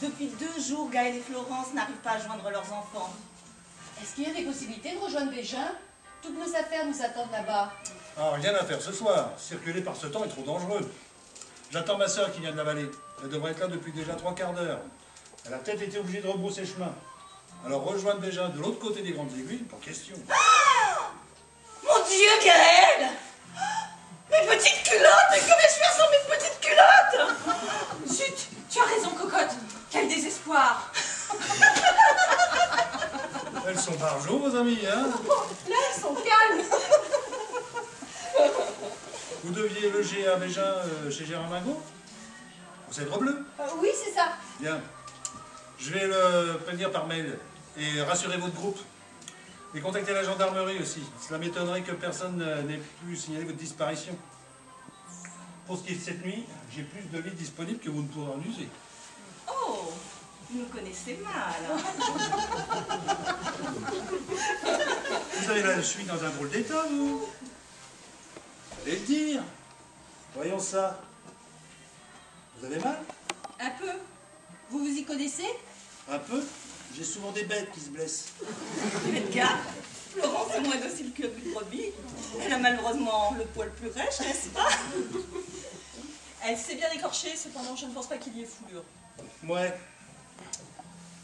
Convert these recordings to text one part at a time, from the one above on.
Depuis 2 jours, Gaël et Florence n'arrivent pas à joindre leurs enfants. Est-ce qu'il y a des possibilités de rejoindre Bégin? Toutes nos affaires nous attendent là-bas. Ah, rien à faire ce soir. Circuler par ce temps est trop dangereux. J'attends ma sœur qui vient de la vallée. Elle devrait être là depuis déjà 3/4 d'heure. Elle a peut-être été obligée de rebrousser chemin. Alors rejoindre Bégin de l'autre côté des grandes aiguilles, pas question. Ah, mon Dieu, Gaël! Mes petites culottes! Mais que vais-je faire sans mes petites culottes? Zut! Tu as raison, cocotte! Quel désespoir! Elles sont barjots, vos amis, hein? Là, elles sont calmes! Vous deviez loger à Bégin chez Gérard Mingot? Au Cèdre Bleu? Oui, c'est ça. Bien. Je vais le prévenir par mail. Et rassurez votre groupe. Et contactez la gendarmerie aussi. Cela m'étonnerait que personne n'ait pu signaler votre disparition. Pour ce qui est de cette nuit, j'ai plus de lits disponibles que vous ne pourrez en user. Oh, vous nous connaissez mal. Vous savez, là, je suis dans un drôle d'état, vous. Allez le dire. Voyons ça. Vous avez mal? Un peu. Vous vous y connaissez? Un peu. J'ai souvent des bêtes qui se blessent. Faites gaffe, Florence est moins docile que une brebis. Elle a malheureusement le poil plus rêche, n'est-ce pas? Elle s'est bien écorchée, cependant je ne pense pas qu'il y ait foulure. Ouais.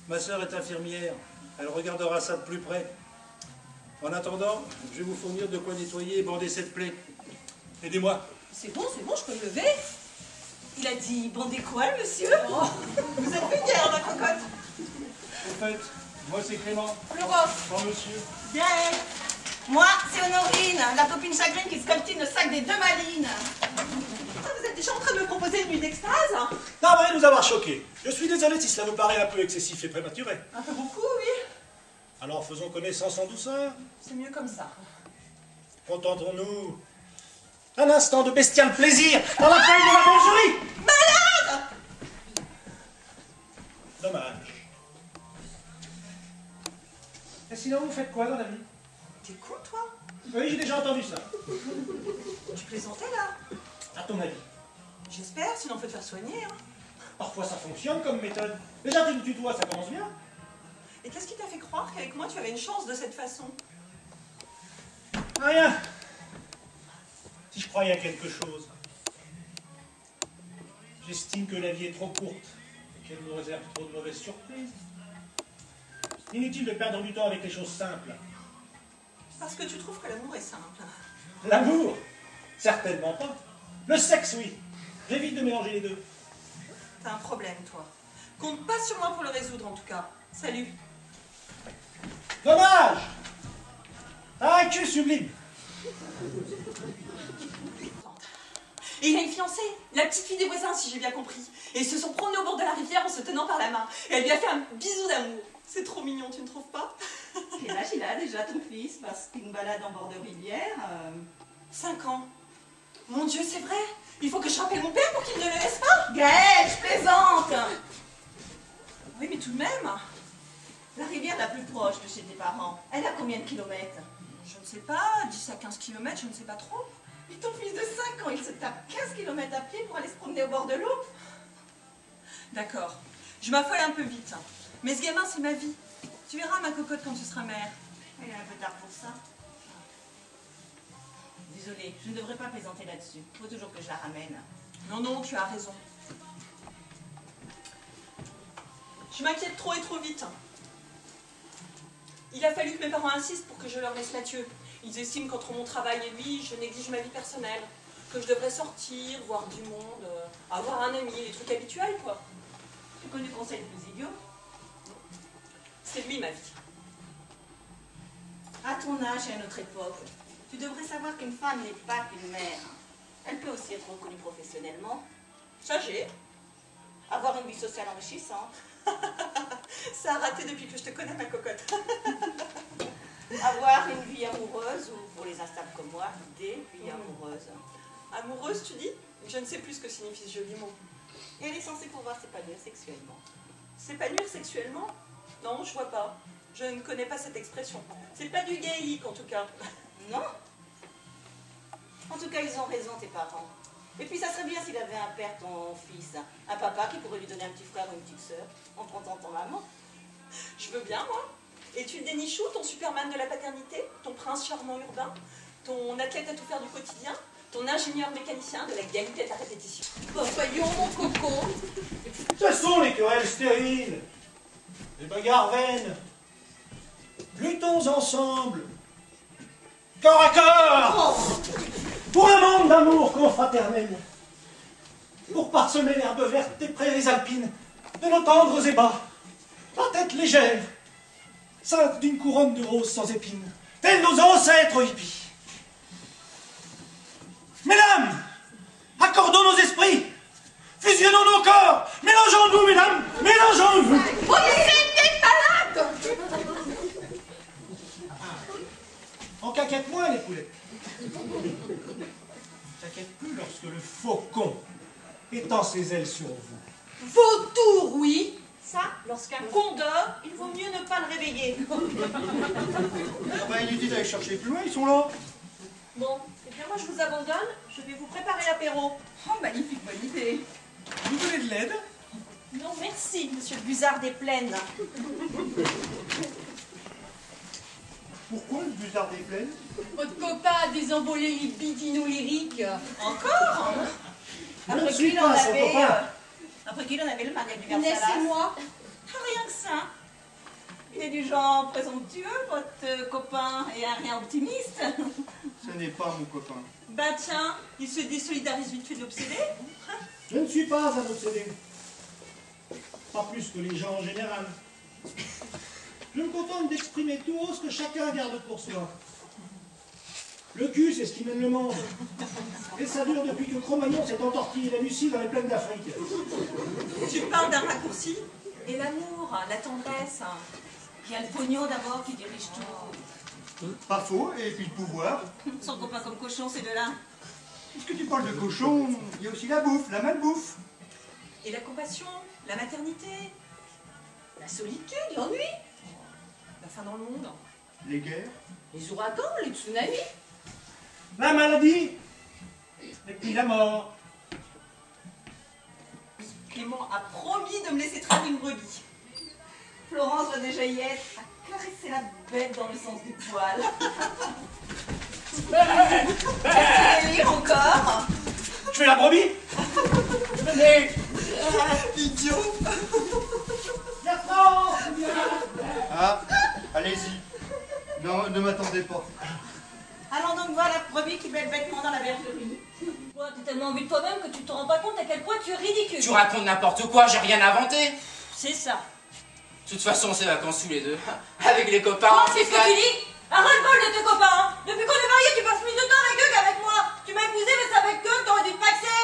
Ma sœur est infirmière. Elle regardera ça de plus près. En attendant, je vais vous fournir de quoi nettoyer et bander cette plaie. Aidez-moi. C'est bon, je peux me lever. Il a dit bander quoi, le monsieur? Oh, vous êtes vulgaire, ma cocotte. En fait, moi c'est Clément. Florence. Bon, monsieur. Gaël. Moi, c'est Honorine, la copine chagrine qui scolptine le sac des 2 malines. Ah, vous êtes déjà en train de me proposer une nuit d'extase? Navré de nous avoir choqués. Je suis désolé si cela vous paraît un peu excessif et prématuré. Un peu beaucoup, oui. Alors faisons connaissance en douceur. C'est mieux comme ça. Contentons-nous un instant de bestial plaisir dans la feuille de la bergerie. Malade! Dommage. Et sinon, vous faites quoi dans la vie? T'es con, toi? Oui, j'ai déjà entendu ça. Tu plaisantais, là? À ton avis? J'espère, sinon faut te faire soigner, hein. Parfois ça fonctionne comme méthode. Déjà tu me tutoies, ça commence bien. Et qu'est-ce qui t'a fait croire qu'avec moi tu avais une chance de cette façon? Rien. Si je croyais à quelque chose. J'estime que la vie est trop courte et qu'elle nous réserve trop de mauvaises surprises. Inutile de perdre du temps avec les choses simples. Parce que tu trouves que l'amour est simple. L'amour? Certainement pas. Le sexe, oui. J'évite de mélanger les deux. T'as un problème, toi. Compte pas sur moi pour le résoudre, en tout cas. Salut. Dommage! Ah, un cul sublime. Et il a une fiancée, la petite fille des voisins, si j'ai bien compris. Et ils se sont promenés au bord de la rivière en se tenant par la main. Et elle lui a fait un bisou d'amour. C'est trop mignon, tu ne trouves pas? Quel âge il a déjà ton fils? Parce qu'une balade en bord de rivière... 5 ans. Mon Dieu, c'est vrai. Il faut que je rappelle mon père pour qu'il ne le laisse pas. Gaël, je plaisante! Oui, mais tout de même. La rivière la plus proche de chez tes parents, elle a combien de kilomètres? Je ne sais pas, 10 à 15 km, je ne sais pas trop. Et ton fils de 5 ans, il se tape 15 km à pied pour aller se promener au bord de l'eau? D'accord. Je m'affole un peu vite. Mais ce gamin, c'est ma vie. Tu verras, ma cocotte, quand tu seras mère. Il est un peu tard pour ça. Désolée, je ne devrais pas plaisanter là-dessus. Il faut toujours que je la ramène. Non, non, tu as raison. Je m'inquiète trop et trop vite. Il a fallu que mes parents insistent pour que je leur laisse Mathieu. Ils estiment qu'entre mon travail et lui, je néglige ma vie personnelle. Que je devrais sortir, voir du monde, avoir un ami, les trucs habituels, quoi. Tu connais le conseil le plus idiot? C'est lui, ma vie. À ton âge et à notre époque, tu devrais savoir qu'une femme n'est pas qu'une mère. Elle peut aussi être reconnue professionnellement, Ça, j'ai. avoir une vie sociale enrichissante, Ça a raté depuis que je te connais, ma cocotte. avoir une vie amoureuse, ou pour les instables comme moi, des vies amoureuses. Amoureuse, tu dis? Je ne sais plus ce que signifie ce joli mot. Et elle est censée pouvoir s'épanouir sexuellement. S'épanouir sexuellement? Non, je vois pas. Je ne connais pas cette expression. C'est pas du gaélique, en tout cas. Non? En tout cas, ils ont raison, tes parents. Et puis ça serait bien s'il avait un père, ton fils, un papa qui pourrait lui donner un petit frère ou une petite sœur, en contentant maman. Je veux bien, moi. Et tu le déniches où, ton Superman de la paternité, ton prince charmant urbain, ton athlète à tout faire du quotidien, ton ingénieur mécanicien de la galipette à répétition. Bon, voyons, mon coco. Ce sont les querelles stériles, les bagarres vaines. Luttons ensemble, corps à corps, pour un monde d'amour confraternel, pour parsemer l'herbe verte des prairies alpines de nos tendres ébats, la tête légère, ceinte d'une couronne de roses sans épines, tels nos ancêtres hippies. Mesdames, accordons nos esprits, fusionnons nos corps, mélangeons-nous, mesdames, mélangeons-nous. Vous êtes malade! En caquette moins, les poulets. Caquette plus lorsque le faucon étend ses ailes sur vous. Vautour, oui. Ça, lorsqu'un con dort, il vaut mieux ne pas le réveiller. Ah bah inutile d'aller chercher plus loin, ils sont là. Bon, eh bien moi je vous abandonne, je vais vous préparer l'apéro. Oh, magnifique bonne idée. Vous voulez de l'aide? Non, merci, monsieur le Buzard des Plaines. Pourquoi le Buzard des Plaines? Votre copain a désembolé les bidinous lyriques. Encore Je ne Après suis qu'il en pas son avait... copain. Après qu'il en avait le mariage du Inès et Versailles. moi. Rien que ça. Il est du genre présomptueux, votre copain, et un rien optimiste. Ce n'est pas mon copain. Bah tiens, il se désolidarise vite fait de l'obsédé. Je ne suis pas un obsédé. Pas plus que les gens en général. Je me contente d'exprimer tout haut ce que chacun garde pour soi. Le cul, c'est ce qui mène le monde. Et ça dure depuis que Cro-Magnon s'est entortillé la Lucie dans les plaines d'Afrique. Tu parles d'un raccourci. Et l'amour, la tendresse. Il y a le pognon d'abord qui dirige tout. Pas faux, et puis le pouvoir. Son copain comme cochon, ces deux-là. Puisque tu parles de cochon, il y a aussi la bouffe, la malbouffe. Et la compassion, la maternité, La solitude, l'ennui, la fin dans le monde. Les guerres. Les ouragans, les tsunamis. La maladie, et puis la mort. Clément a promis de me laisser traîner une brebis. Florence va déjà y être, à caresser la bête dans le sens du poil. Et lire encore. Je fais la brebis. Venez. Idiot. Bertrand. Ah, allez-y. Non, ne m'attendez pas. Allons donc voir la brebis qui bête bêtement dans la bergerie. Toi, t'es tellement envie de toi-même que tu te rends pas compte à quel point tu es ridicule. Tu racontes n'importe quoi, j'ai rien inventé. C'est ça. De toute façon, c'est vacances tous les deux. Avec les copains, Oh, on c'est ce que s'éclate. tu dis. Arrête le bol de tes copains, hein. Depuis qu'on est mariés, tu passes plus de temps avec eux qu'avec moi. Tu m'as épousé, mais c'est avec eux que t'aurais dû te paxer.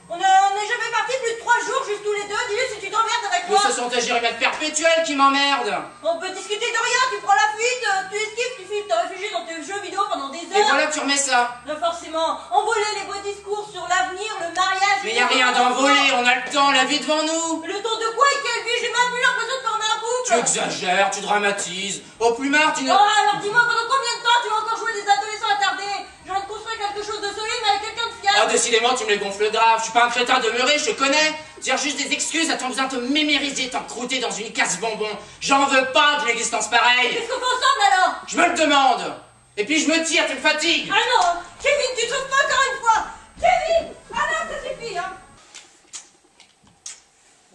On n'est jamais partis plus de 3 jours, juste tous les deux. Dis-lui si tu t'emmerdes avec Mais moi. ce sont tes jérémiades perpétuelles qui m'emmerdent. On peut discuter de rien, tu prends la fuite, tu esquives, tu files te réfugier dans tes jeux vidéo pendant des Et heures. voilà que tu remets ça. Mais forcément, envoler les beaux discours sur l'avenir, le mariage... Mais y a rien d'envolé, on a le temps, la vie devant nous. Le temps de quoi et quelle vie? J'ai même plus l'impression de former un couple. Tu exagères, tu dramatises. Au plus marre, tu ne... Oh, alors dis-moi, pendant combien de temps tu vas encore jouer des adolescents attardés? Je viens de construire quelque chose de solide, mais avec quelqu'un de Ah, fiable. décidément, tu me les gonfles grave. Je suis pas un crétin demeuré, je te connais. Dire juste des excuses, à ton besoin de te mémériser, t'encrouter dans une casse-bonbon. J'en veux pas d'une existence pareille. Qu'est-ce qu'on fait ensemble alors? Je me le demande. Et puis je me tire, tu me fatigues. Ah non, Kevin, tu te trouves pas encore une fois? Kevin! Ah non, ça suffit, hein.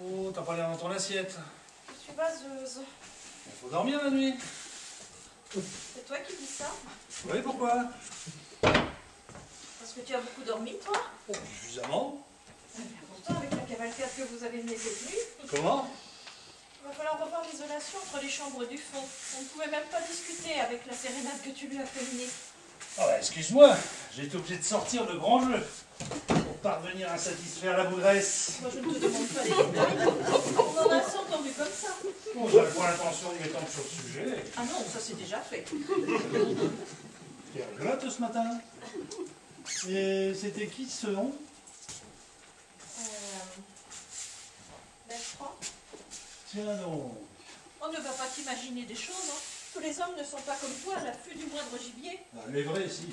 Oh, t'as pas l'air dans ton assiette. Je suis vaseuse. Faut dormir la nuit. C'est toi qui dis ça? Oui, pourquoi? Parce que tu as beaucoup dormi, toi? Oh, suffisamment. Pourtant, avec la cavalcade que vous avez menée cette nuit, Comment? il va falloir revoir l'isolation entre les chambres du fond. On ne pouvait même pas discuter avec la sérénade que tu lui as fait mener. Ah bah, excuse-moi, j'ai été obligé de sortir de grands jeux pour parvenir à satisfaire la bougresse. Moi, je ne te demande pas les détails. On en a assez entendu comme ça. Bon, j'avais pas l'intention d'y m'étendre sur le sujet. Ah non, ça c'est déjà fait. T'es rigolote ce matin. Et c'était qui ce nom? Bertrand, Tiens donc. on ne va pas t'imaginer des choses, hein. Tous les hommes ne sont pas comme toi à l'affût du moindre gibier. Ah, les vrais, si.